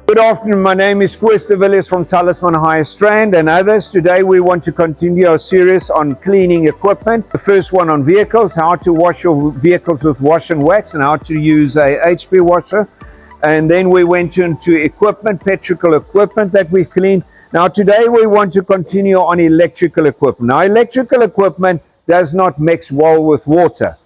Good afternoon, my name is Koos de Villiers from Talisman High Strand and others. Today we want to continue our series on cleaning equipment. The first one on vehicles, how to wash your vehicles with wash and wax and how to use a HP washer. And then we went into equipment, petrol equipment that we've cleaned. Now today we want to continue on electrical equipment. Now electrical equipment does not mix well with water.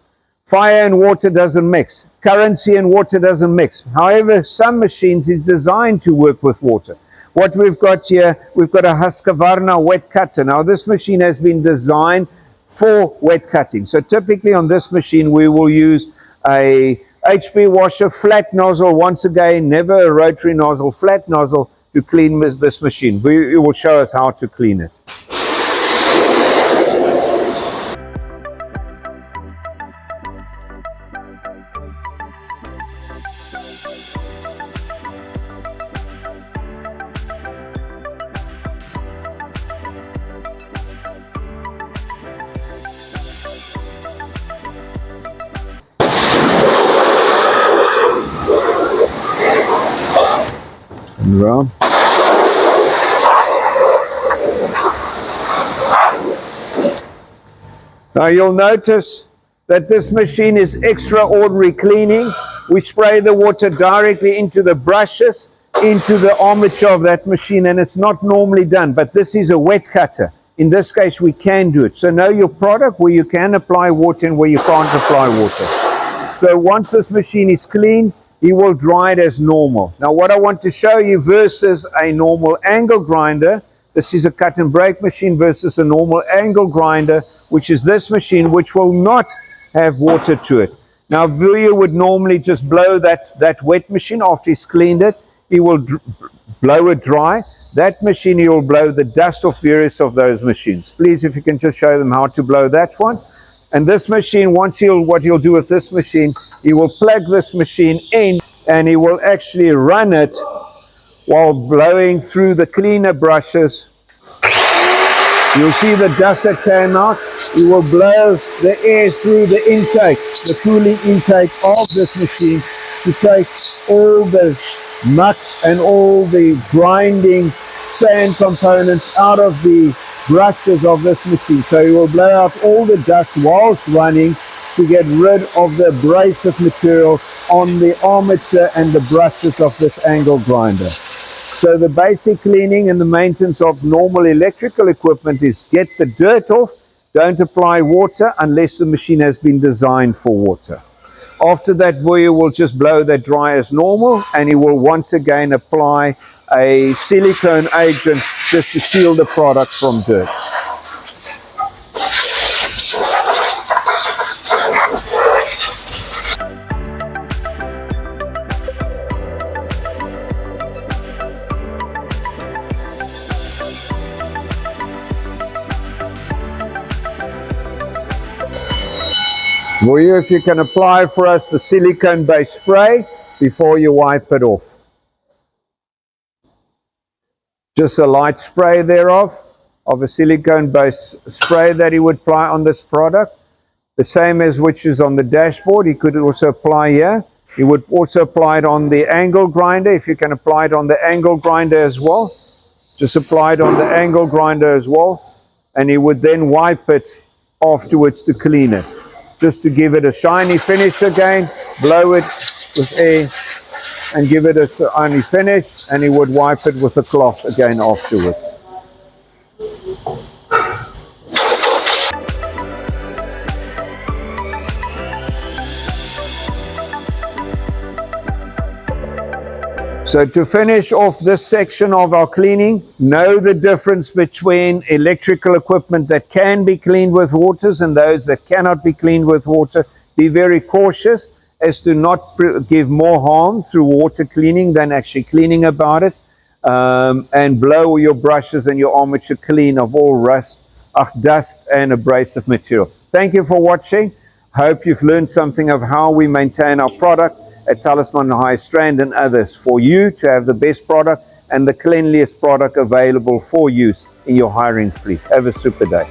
Fire and water doesn't mix. Currency and water doesn't mix. However, some machines is designed to work with water. What we've got here, we've got a Husqvarna wet cutter. Now this machine has been designed for wet cutting. So typically on this machine we will use a HP washer, flat nozzle, once again, never a rotary nozzle, flat nozzle to clean this machine. It will show us how to clean it. Around. Now you'll notice that this machine is extraordinary cleaning. We spray the water directly into the brushes, into the armature of that machine, and it's not normally done, but this is a wet cutter. In this case we can do it. So know your product where you can apply water and where you can't apply water. So once this machine is clean, he will dry it as normal. Now what I want to show you versus a normal angle grinder, this is a cut and break machine versus a normal angle grinder, which is this machine, which will not have water to it. Now Villiers would normally just blow that wet machine after he's cleaned it. He will blow it dry. That machine, he will blow the dust off various of those machines. Please, if you can just show them how to blow that one. And this machine, what he'll do with this machine, he will plug this machine in and he will actually run it while blowing through the cleaner brushes. You'll see the dust that came out. He will blow the air through the intake, the cooling intake of this machine to take all the muck and all the grinding sand components out of the brushes of this machine. So he will blow out all the dust whilst running to get rid of the abrasive material on the armature and the brushes of this angle grinder. So the basic cleaning and the maintenance of normal electrical equipment is get the dirt off, don't apply water unless the machine has been designed for water. After that, Villiers will just blow that dry as normal and he will once again apply a silicone agent just to seal the product from dirt. Villiers, if you can apply for us the silicone-based spray before you wipe it off. Just a light spray thereof, of a silicone-based spray that he would apply on this product. The same as which is on the dashboard, he could also apply here. He would also apply it on the angle grinder, if you can apply it on the angle grinder as well. Just apply it on the angle grinder as well. And he would then wipe it afterwards to clean it. Just to give it a shiny finish again, blow it with air and give it a shiny finish, and he would wipe it with a cloth again afterwards. So to finish off this section of our cleaning, know the difference between electrical equipment that can be cleaned with waters and those that cannot be cleaned with water. Be very cautious as to not give more harm through water cleaning than actually cleaning about it. And blow your brushes and your armature clean of all rust, dust and abrasive material. Thank you for watching. Hope you've learned something of how we maintain our product at Talisman High Strand and others for you to have the best product and the cleanliest product available for use in your hiring fleet. Have a super day.